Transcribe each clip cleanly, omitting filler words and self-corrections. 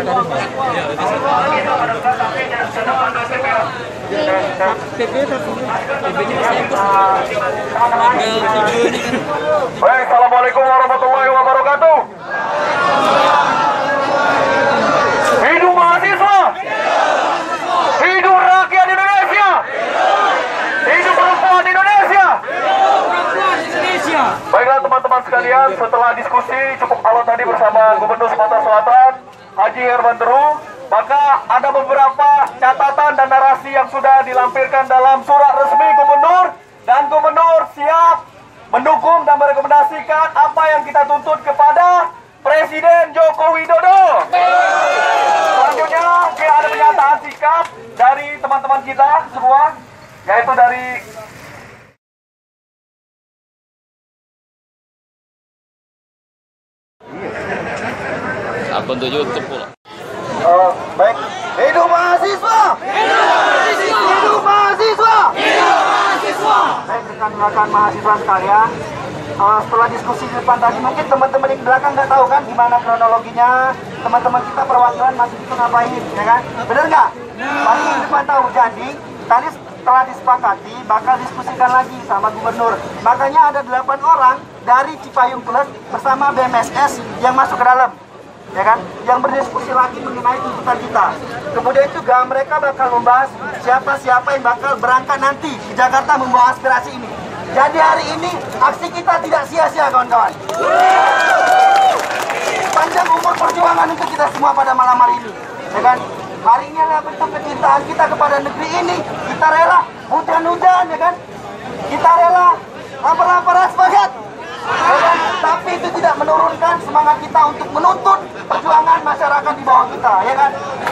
Baik, assalamualaikum warahmatullahi wabarakatuh. Hidup mahasiswa, hidup rakyat Indonesia, hidup perempuan Indonesia. Baiklah teman-teman sekalian, setelah diskusi cukup alot tadi bersama Gubernur Sumatera Selatan, Haji Herman Deru, maka ada beberapa catatan dan narasi yang sudah dilampirkan dalam surat resmi Gubernur, dan Gubernur siap mendukung dan merekomendasikan apa yang kita tuntut kepada Presiden Joko Widodo. Selanjutnya ada pernyataan sikap dari teman-teman kita semua, yaitu dari akun YouTube pula. Baik, hidup mahasiswa, hidup mahasiswa, hidup mahasiswa, hidup mahasiswa. Baik, rekan-rekan mahasiswa sekalian, setelah diskusi di depan tadi, mungkin teman-teman di belakang nggak tahu kan gimana kronologinya. Teman-teman kita perwakilan masih itu ngapain, ya kan? Bener nggak? Pasti di depan tahu. Jadi tadi setelah disepakati bakal diskusikan lagi sama gubernur. Makanya ada 8 orang dari Cipayung Plus bersama BMSS yang masuk ke dalam, ya kan, yang berdiskusi lagi mengenai tuntutan kita. Kemudian juga mereka bakal membahas siapa-siapa yang bakal berangkat nanti ke Jakarta membawa aspirasi ini. Jadi hari ini aksi kita tidak sia-sia, kawan-kawan. Panjang umur perjuangan untuk kita semua pada malam hari ini, ya kan. Hari ini adalah bentuk kecintaan kita kepada negeri ini. Kita rela hujan-hujan, ya kan. Kita rela lapar-lapar, sepakat. Tapi itu tidak menurunkan semangat kita untuk menuntut perjuangan masyarakat di bawah kita, ya kan?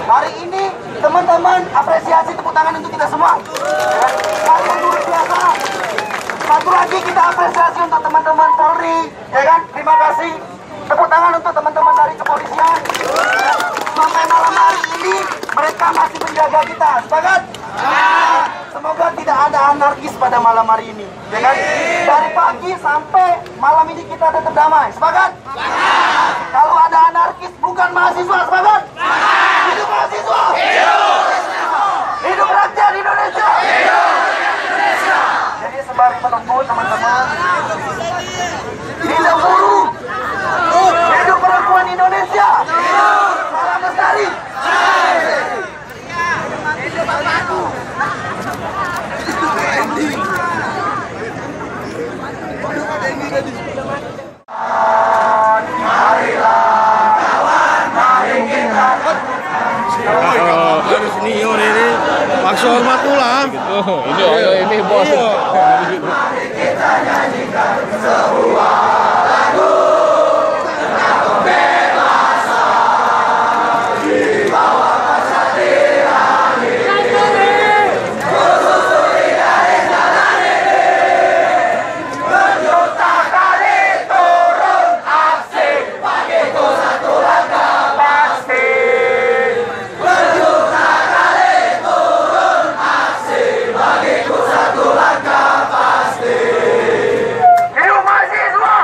Hari ini teman-teman apresiasi, tepuk tangan untuk kita semua, ya kan? Kalian luar biasa. Satu lagi kita apresiasi untuk teman-teman Polri, ya kan? Terima kasih. Tepuk tangan untuk teman-teman dari kepolisian. Sampai malam hari ini mereka masih menjaga kita, sepakat? Semoga tidak ada anarkis pada malam hari ini, ya kan? Dari pagi sampai malam ini kita tetap damai, sepakat? Kalau ada anarkis bukan mahasiswa, sepakat? Hidup mahasiswa! Hidup rakyat Indonesia! Jadi sembari menunggu teman-teman, hidup buruh, hidup perempuan Indonesia, salam lestari. Harus senior ini maksa hormat ulang. Ini bos. Mari kita nyanyikan sebuah lagu tentang kebebasan di bawah kesadaran ini. Susuri dari jalan ini, berjuta kali turun aksi, bagiku satu langkah pasti. Berjuta kali turun aksi, bagiku satu langkah pasti. Hidup mahasiswa!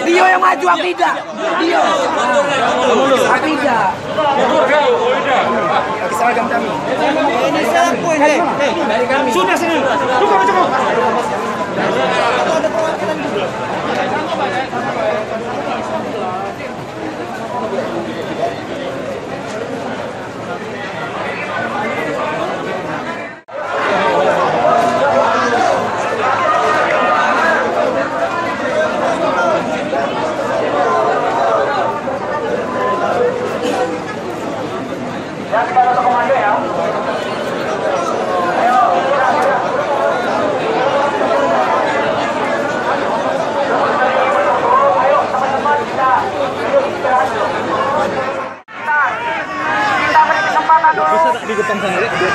Dio yang maju, Apida. Dio. Apida. Seragam kami. Ini siapa ini? Dari kami. Sudah sini. Cukup.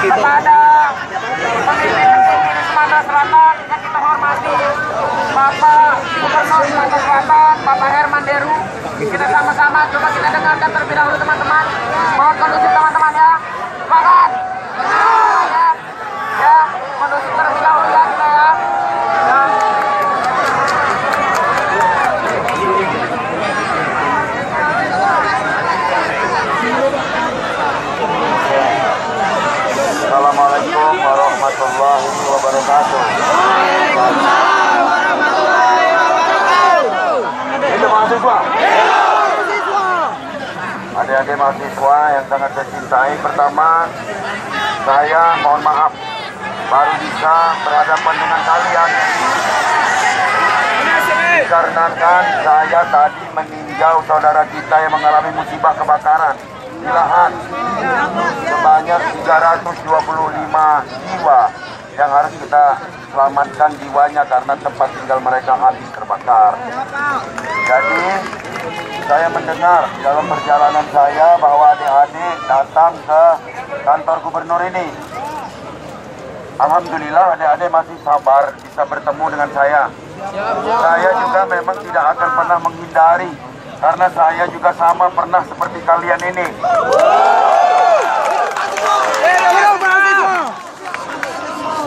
Kepada pemimpin tertinggi di Sumatera Selatan yang kita hormati, Bapak Gubernur Sumatera Selatan, Bapak Herman Deru. Kita sama-sama coba kita dengarkan terlebih dahulu teman-teman. Mohon kondusif teman-teman ya. Semangat. Ya, kondusif terlebih dahulu ya kita ya. Assalamualaikum warahmatullahi wabarakatuh. Waalaikumsalam warahmatullahi wabarakatuh. Itu mahasiswa. Adik-adik mahasiswa yang sangat saya cintai, pertama saya mohon maaf baru bisa berhadapan dengan kalian dikarenakan saya tadi meninjau saudara kita yang mengalami musibah kebakaran di lahan sebanyak 325 jiwa yang harus kita selamatkan jiwanya karena tempat tinggal mereka habis terbakar. Jadi saya mendengar dalam perjalanan saya bahwa adik-adik datang ke kantor gubernur ini. Alhamdulillah adik-adik masih sabar bisa bertemu dengan saya. Saya juga memang tidak akan pernah menghindari karena saya juga sama pernah seperti kalian ini.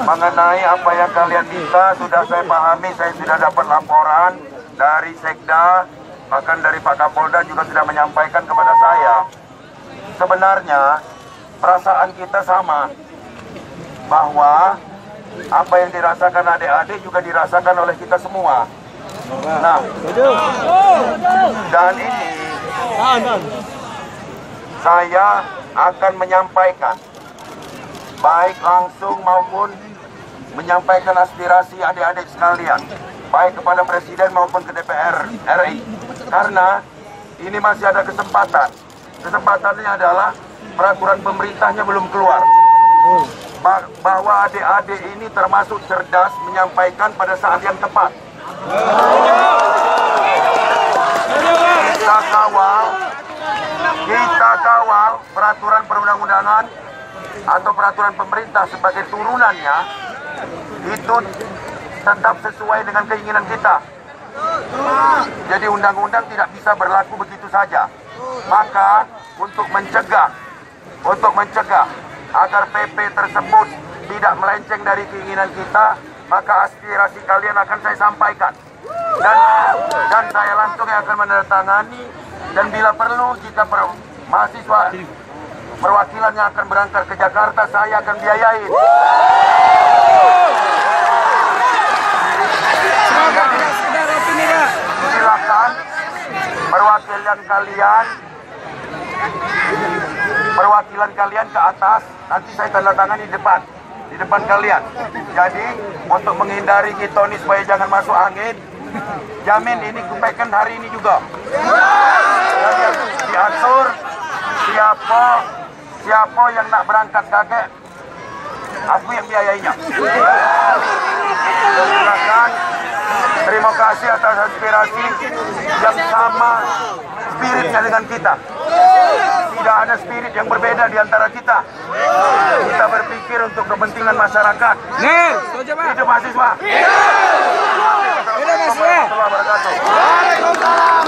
Mengenai apa yang kalian minta sudah saya pahami, saya sudah dapat laporan dari Sekda, bahkan dari Pak Kapolda juga sudah menyampaikan kepada saya. Sebenarnya perasaan kita sama, bahwa apa yang dirasakan adik-adik juga dirasakan oleh kita semua. Nah, dan ini saya akan menyampaikan baik langsung maupun menyampaikan aspirasi adik-adik sekalian, baik kepada Presiden maupun ke DPR RI, karena ini masih ada kesempatan. Kesempatannya adalah peraturan pemerintahnya belum keluar, bahwa adik-adik ini termasuk cerdas menyampaikan pada saat yang tepat. Kita kawal peraturan perundang-undangan atau peraturan pemerintah sebagai turunannya itu tetap sesuai dengan keinginan kita. Jadi undang-undang tidak bisa berlaku begitu saja. Maka untuk mencegah agar PP tersebut tidak melenceng dari keinginan kita, maka aspirasi kalian akan saya sampaikan. Dan saya langsung yang akan menandatangani, dan bila perlu jika mahasiswa perwakilan yang akan berangkat ke Jakarta, saya akan biayain. Silakan perwakilan kalian ke atas, nanti saya tanda tangan di depan kalian. Jadi untuk menghindari kita ini supaya jangan masuk angin, jamin ini kumpaikan hari ini juga. Diatur siapa yang nak berangkat kakek aku yang biayainya. Silakan. Terima kasih atas aspirasi yang sama spiritnya dengan kita. Tidak ada spirit yang berbeda di antara kita. Kita berpikir untuk kepentingan masyarakat. Hidup mahasiswa. Hidup mahasiswa. Waalaikumsalam warahmatullahi wabarakatuh.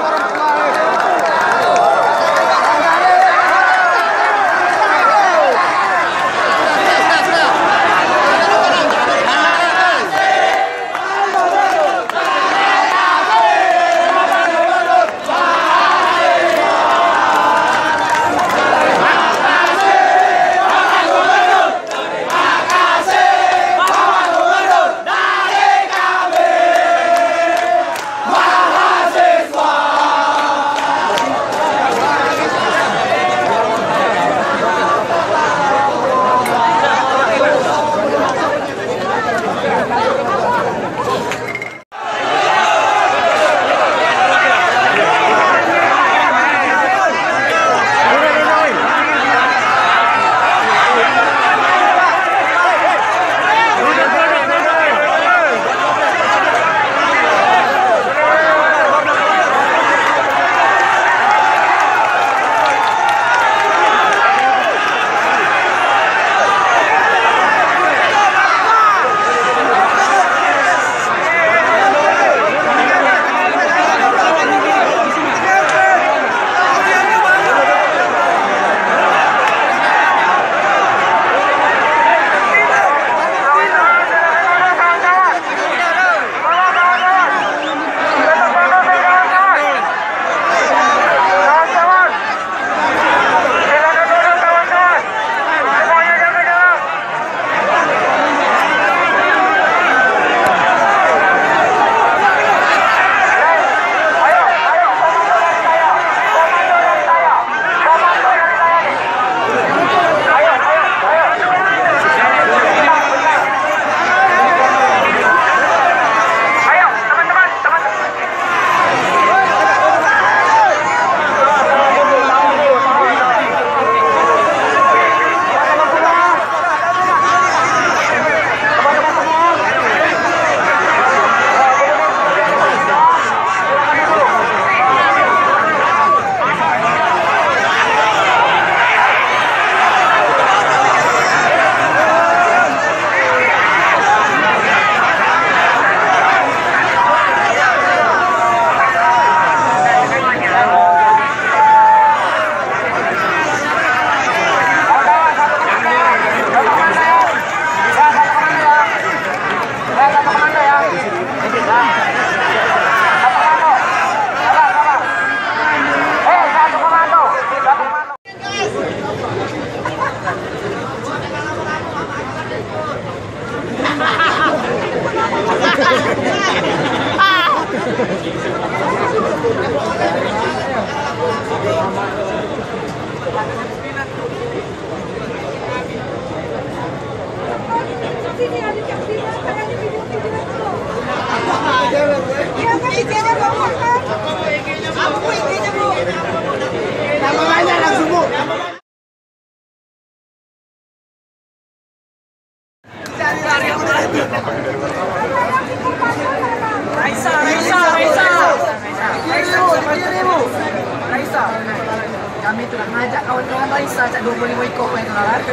Kami telah ngajak kawan-kawan Raisa cak 25 ekor main kan.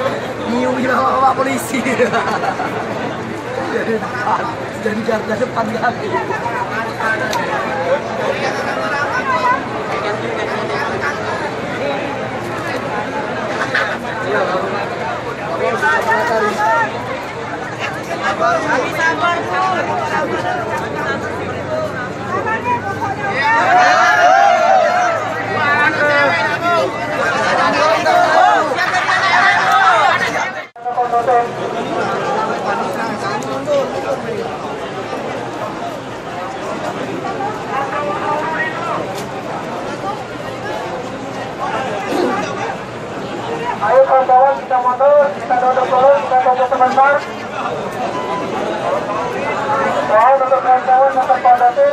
Niu juga bawa polisi. Jadi garda depan kami. Kami sabar, Ayo kawan-kawan, kita mundur, kita duduk dulu, kita tunggu sebentar. Mohon untuk kawan-kawan yang terpadati.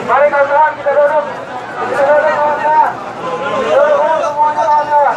Mari kawan-kawan, kita duduk kawan-kawan. Duduk semuanya kawan-kawan.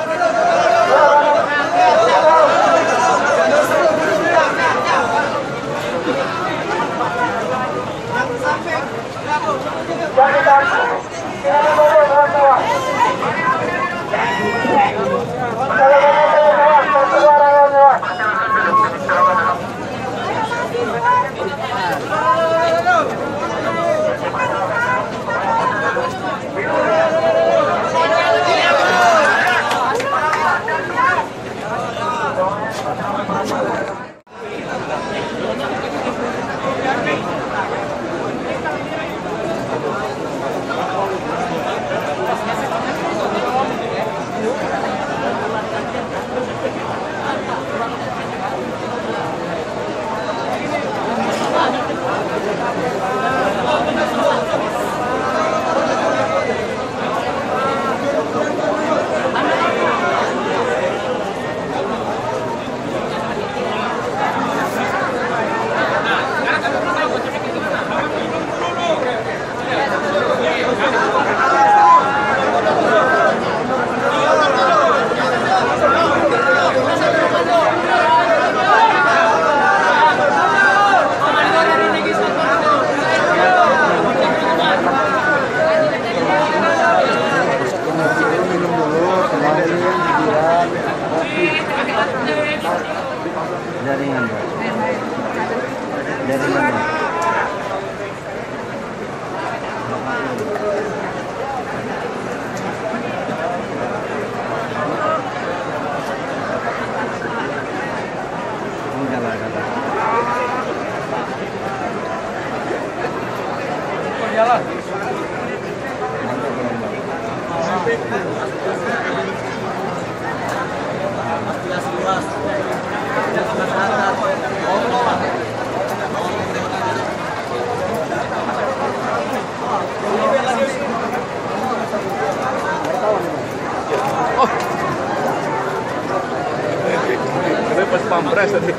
pampres tadi.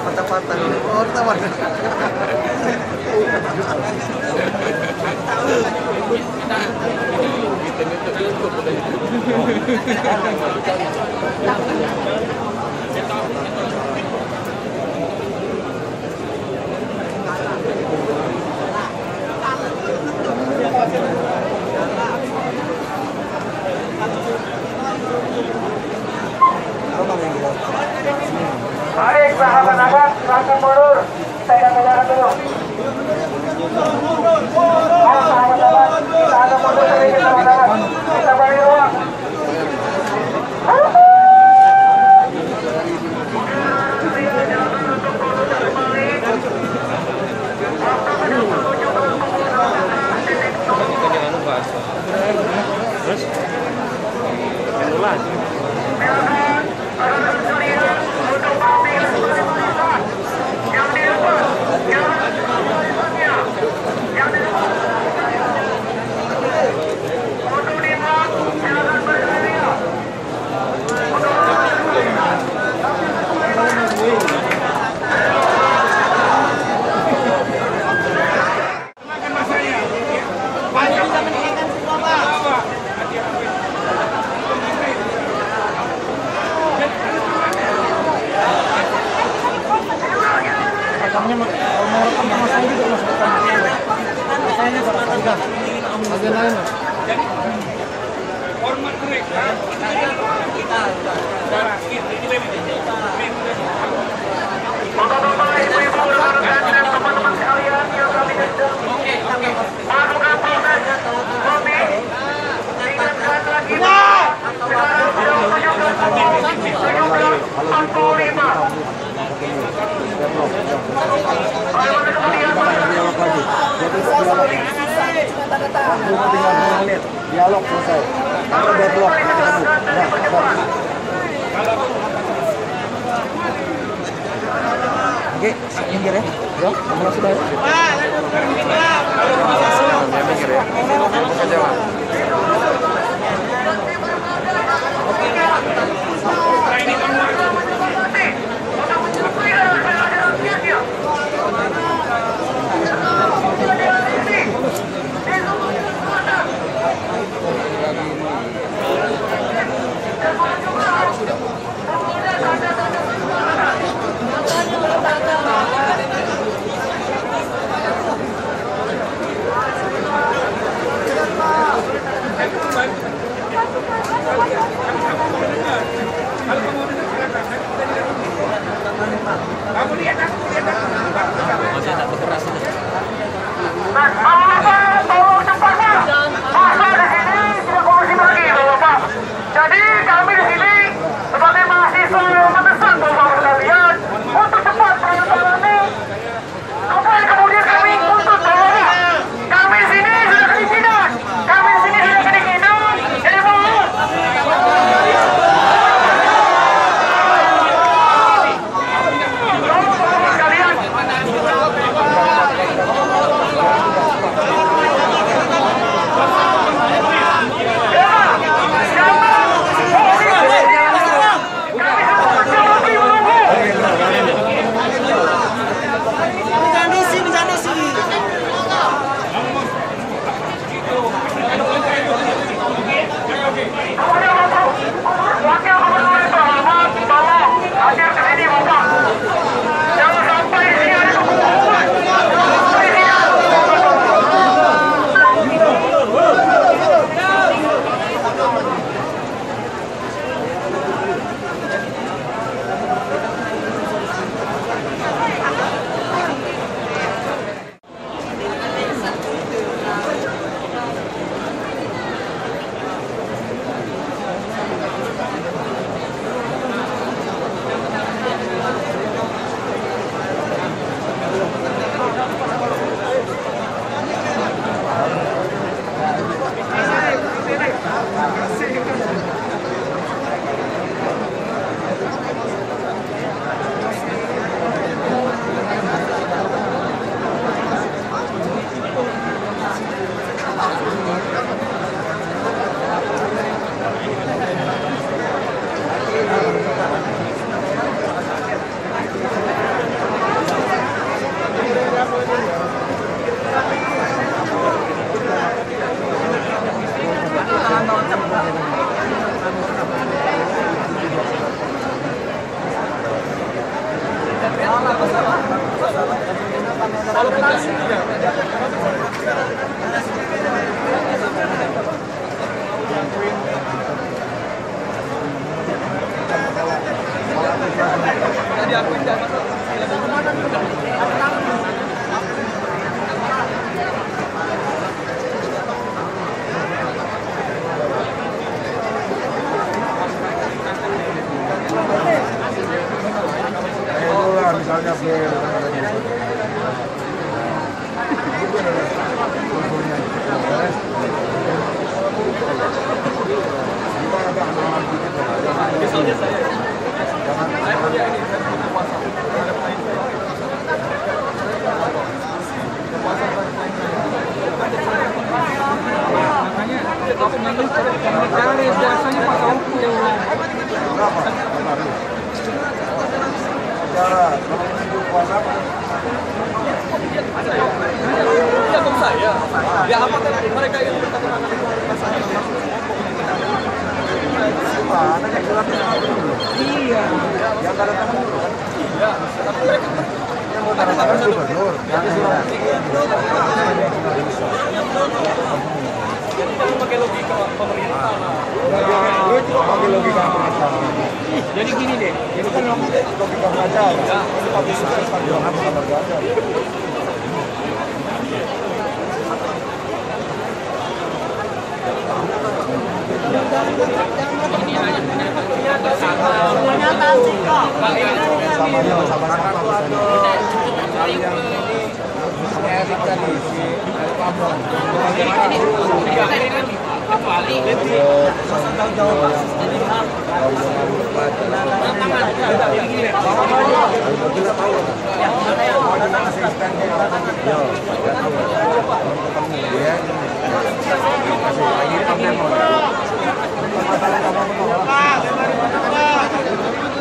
Patah-patah. Oh, tawar. Baik, sahabat-sahabat, langsung mundur. Kita jalan dulu. Ayo, sahabat-sahabat, kita akan mundur sedikit, sahabat-sahabat. Kita beri ruang. Hormat mereka. Bapak-bapak, ibu-ibu, rekan-rekan dan teman-teman sekalian yang kami melakukan proses kami ingatkan lagi dialog selesai. Kalau deadlock, oke, minggir ya. Ya, kamu sudah ya. Minggir ya. Buka jalan. Ya apa mereka yang iya. Yang tanda tangan dulu kan? Iya. Tapi mereka tanda tangan gubernur. Jadi jangan pakai logika pemerintah. Gue cuma pakai logika pengacara. Jadi gini deh. Ini kan logika pengacara. Ya. Kita bisa tanggung jawab sama negara.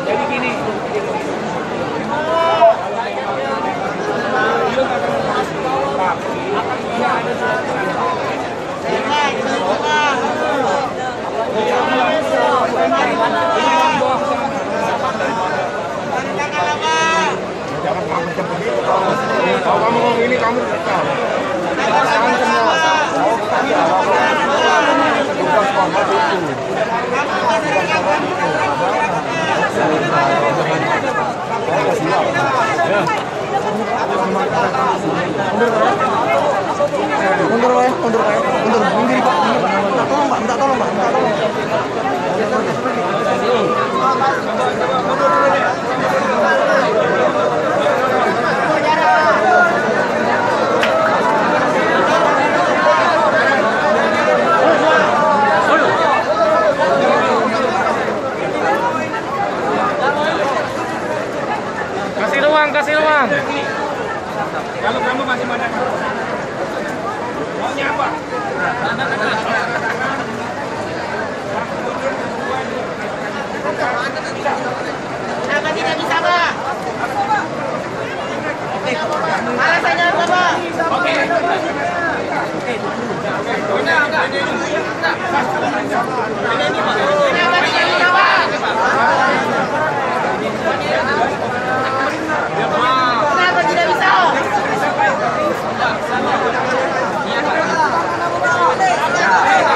Jadi gini. Kalau kamu ngomong ini kamu tahu. Kasih ruang. Kalau kamu masih mana? Maunya apa? Kenapa tidak bisa, Pak? Alasannya apa, Pak? Oke. Kenapa tidak bisa, Pak? Kenapa tidak bisa?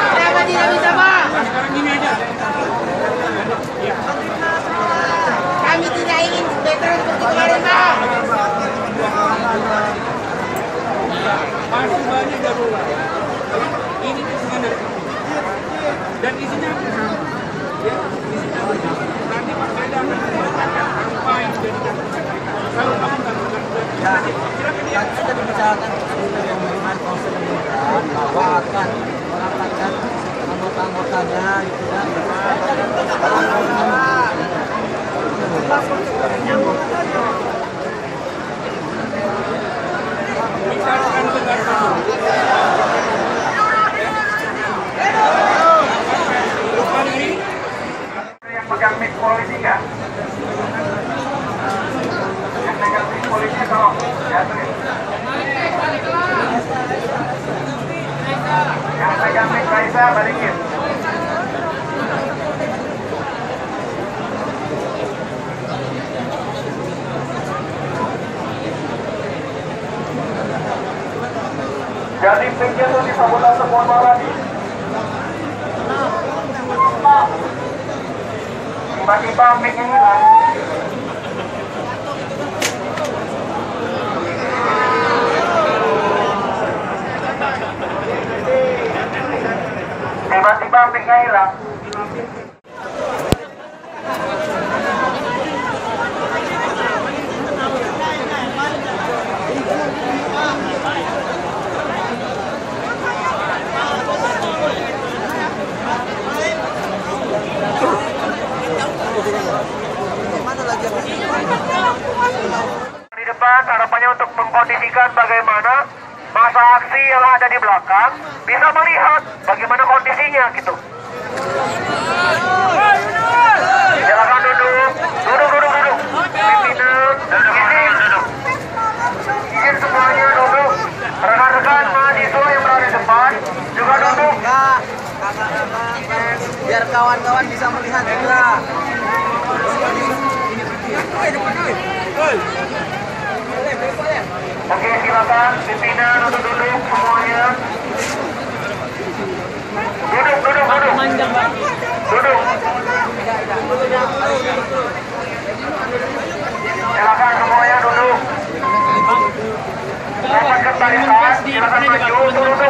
Kenapa tidak bisa, Pak? Kami tidak ingin veteran seperti kemarin, Pak. Masih banyak darurat. Ini standar. Dan isinya ya, isinya nanti Pak Beda akan mengatakan apa yang dijadikan kalau kamu Ya, kita dibicarakan yang dengan konsep bahwa akan merapatkan anggota-anggotanya gitu kan. bicarakan dengan Yang pegang mic polisi nggak? Yang pegang mic polisi tolong jatuhin. Yang pegang mic Raisa balikin. Jadi mic-nya tuh disabotase, mohon maaf lagi. Tiba-tiba mic-nya hilang. Tiba-tiba mic-nya hilang. mengkondisikan bagaimana masa aksi yang ada di belakang bisa melihat bagaimana kondisinya gitu. Silakan duduk. Pimpinan, izin semuanya duduk. Rekan-rekan mahasiswa yang berada di depan juga duduk. Biar kawan-kawan bisa melihat juga. Oke, silakan pimpinan untuk duduk semuanya. Duduk. Silakan semuanya duduk. Rapatkan barisan, silakan maju, duduk.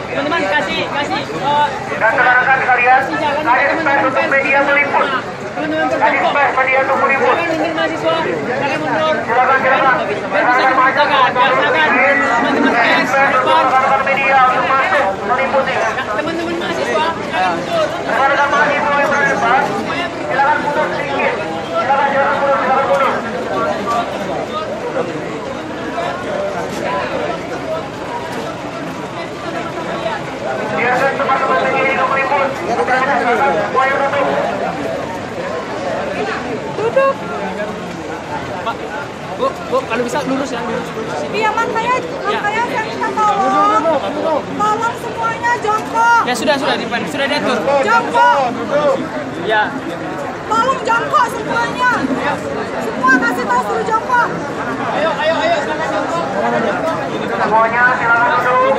Teman-teman kasih Dan rekan-rekan sekalian, kasih space untuk media meliput. Kasih space media untuk meliput. mundur mahasiswa, jangan mundur. Silakan. Rekan-rekan maju, Teman-teman pers depan, rekan-rekan media untuk masuk meliput ini. teman-teman mahasiswa jangan mundur. Rekan-rekan mahasiswa yang berada di depan, silakan mundur sedikit. Silakan mundur. Biarkan teman-teman media itu meliput. Semua yang duduk. Bu, kalau bisa lurus ya, lurus. Iya, makanya saya minta tolong semuanya jongkok. Ya sudah diatur. Jongkok. Ya. Tolong jongkok semuanya. Semua kasih tahu suruh jongkok. Ayo, silakan jongkok. Semuanya silakan duduk.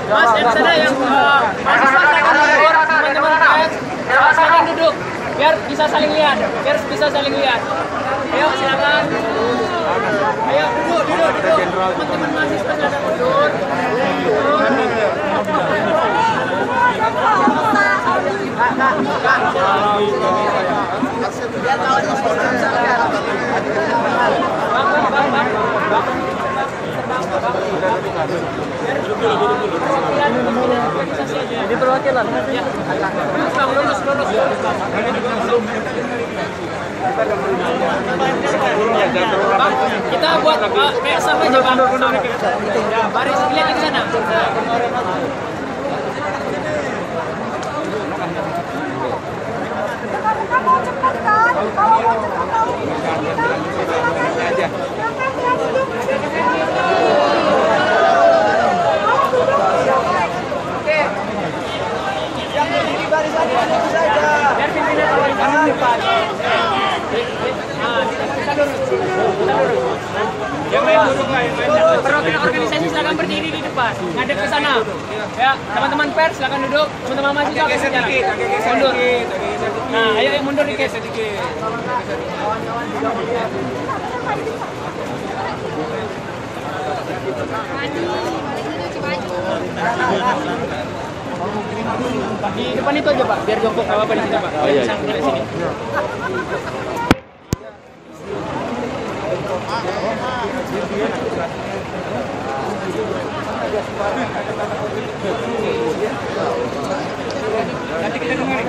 Mas, yang sana yang mahasiswa silakan mundur, teman-teman pers. Silakan duduk. Biar bisa saling lihat. Ayo, silakan. Ayo, duduk. Teman-teman mahasiswa silakan mundur. Ini perwakilan. Ya. Lurus. Bang, kita buat kayak sampai aja, Bang. Ya, baris lihat di sana. Kita mau cepat kan? Kalau mau cepat tahu. Biar pimpinan kalau di depan. Kita lurus. Yang lain duduk lah, perwakilan organisasi silakan berdiri di depan, ngadep ke sana. Ya, teman-teman pers silakan duduk, teman-teman mahasiswa bicara. Mundur. Nah, ayo mundur dikit. Di depan itu aja, Pak, biar jongkok apa di sini, Pak. Oh iya. Di sini. Nanti kita dengar.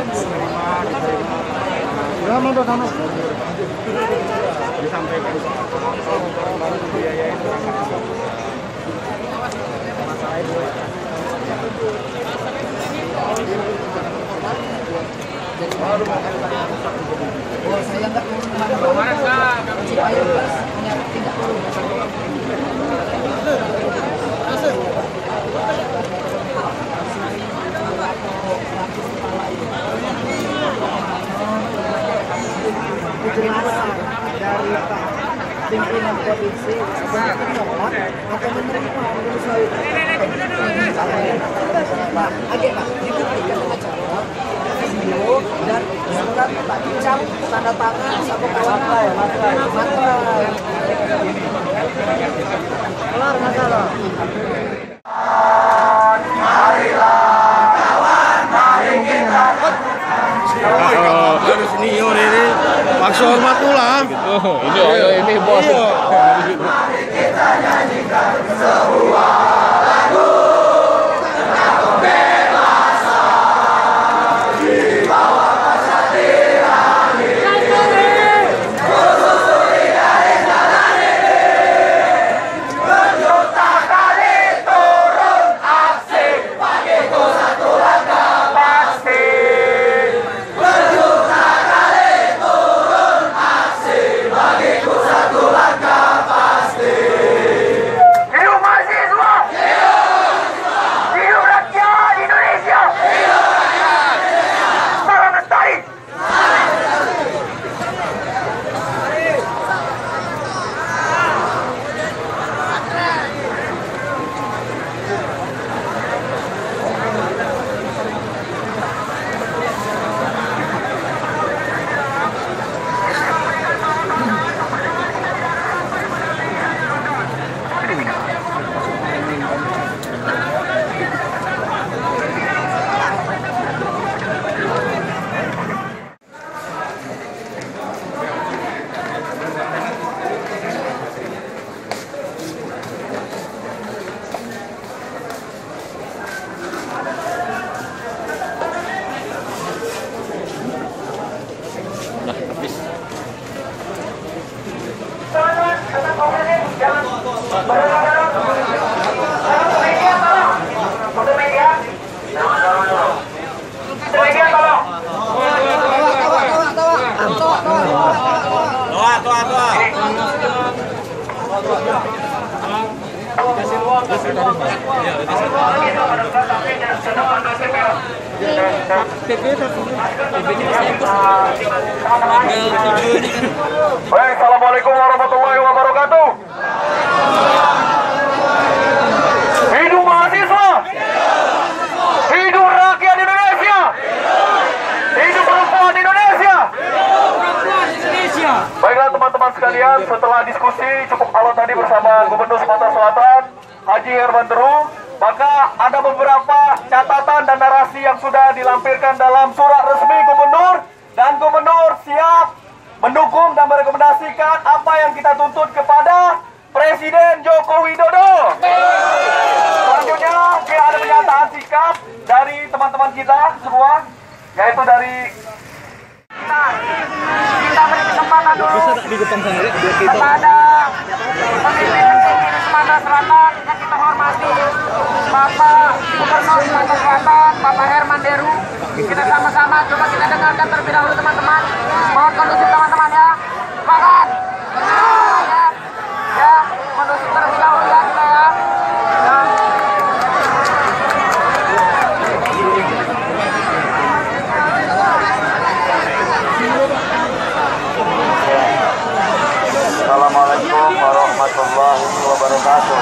Penjelasan dari Pak pimpinan provinsi menolak atau menerima Pak Age, Pak dibuktikan dengan cara video dan surat Pak Dicam tanda tangan sama kawan-kawan materai. Kelar masalah. Harus senior ini maksa hormat ulang. Ini bos. Kita nyanyikan sebuah lagu tentang kebebasan di bawah kesadaran susuri dari Baik, assalamualaikum warahmatullahi wabarakatuh. Hidup mahasiswa, hidup rakyat Indonesia, hidup perempuan Indonesia. Baiklah teman-teman sekalian, setelah diskusi cukup alot tadi bersama Gubernur Sumatera Selatan, Haji Herman Deru, maka ada beberapa catatan dan narasi yang sudah dilampirkan dalam surat resmi Gubernur, dan Gubernur siap mendukung dan merekomendasikan apa yang kita tuntut kepada Presiden Joko Widodo. Selanjutnya kita ada pernyataan sikap dari teman-teman kita semua, yaitu dari kita beri kesempatan dulu kepada pemimpin tertinggi di Sumatera Selatan yang kita hormati, Bapak Gubernur Sumatera Selatan, Bapak Herman Deru. Kita sama-sama coba kita dengarkan terlebih dahulu teman-teman. Mohon kondusif teman-teman ya. Semangat. Ya, kondusif terlebih dahulu ya kita ya. Assalamualaikum warahmatullahi wabarakatuh.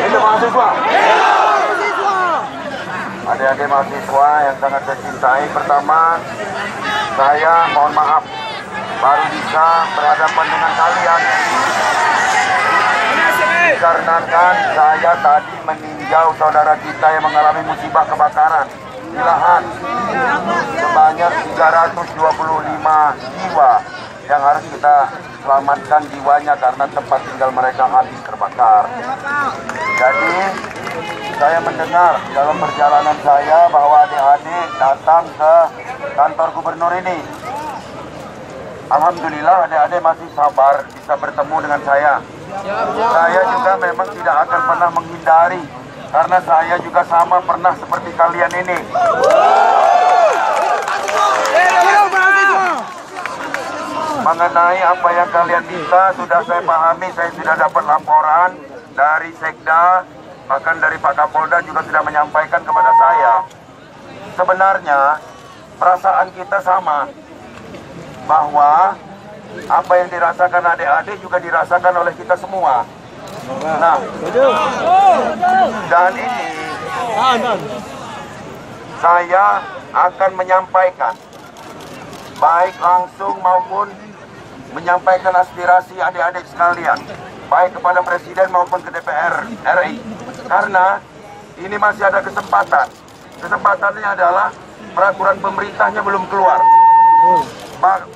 Itu mahasiswa. Adik-adik mahasiswa yang sangat saya cintai, pertama saya mohon maaf baru bisa berhadapan dengan kalian dikarenakan saya tadi meninjau saudara kita yang mengalami musibah kebakaran di lahan sebanyak 325 jiwa yang harus kita selamatkan jiwanya karena tempat tinggal mereka habis terbakar. Jadi saya mendengar dalam perjalanan saya bahwa adik-adik datang ke kantor gubernur ini. Alhamdulillah adik-adik masih sabar bisa bertemu dengan saya. Saya juga memang tidak akan pernah menghindari karena saya juga sama pernah seperti kalian ini. Mengenai apa yang kalian minta sudah saya pahami, saya sudah dapat laporan dari Sekda, bahkan dari Pak Kapolda juga sudah menyampaikan kepada saya. Sebenarnya perasaan kita sama, bahwa apa yang dirasakan adik-adik juga dirasakan oleh kita semua. Nah, dan ini saya akan menyampaikan baik langsung maupun menyampaikan aspirasi adik-adik sekalian, baik kepada Presiden maupun ke DPR RI, karena ini masih ada kesempatan. Kesempatannya adalah peraturan pemerintahnya belum keluar,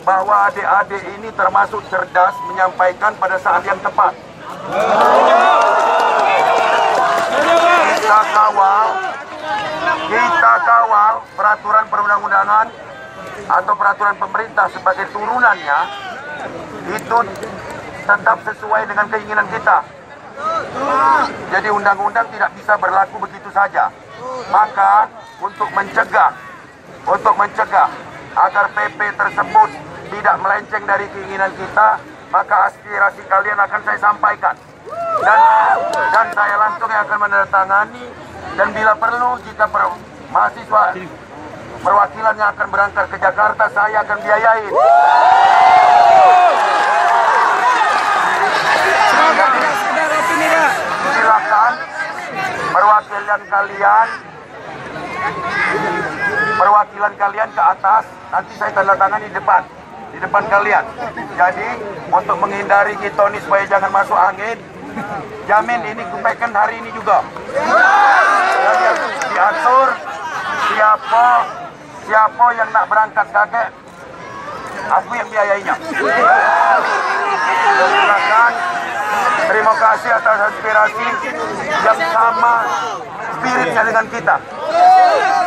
bahwa adik-adik ini termasuk cerdas menyampaikan pada saat yang tepat. Kita kawal peraturan perundang-undangan atau peraturan pemerintah sebagai turunannya itu tetap sesuai dengan keinginan kita. Jadi undang-undang tidak bisa berlaku begitu saja. Maka untuk mencegah agar PP tersebut tidak melenceng dari keinginan kita, maka aspirasi kalian akan saya sampaikan. Dan saya langsung akan menandatangani, dan bila perlu jika mahasiswa perwakilan yang akan berangkat ke Jakarta, saya akan biayain. Silakan perwakilan kalian ke atas, nanti saya tanda tangan di depan kalian. Jadi untuk menghindari kita ini supaya jangan masuk angin, jamin ini kupaikan hari ini juga. Jadi diatur siapa yang nak berangkat kakek, aku yang biayainya. Silakan. Terima kasih atas aspirasi yang sama spiritnya dengan kita.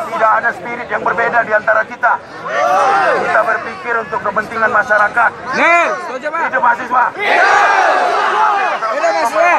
Tidak ada spirit yang berbeda di antara kita. Kita berpikir untuk kepentingan masyarakat. Hidup mahasiswa. Hidup mahasiswa.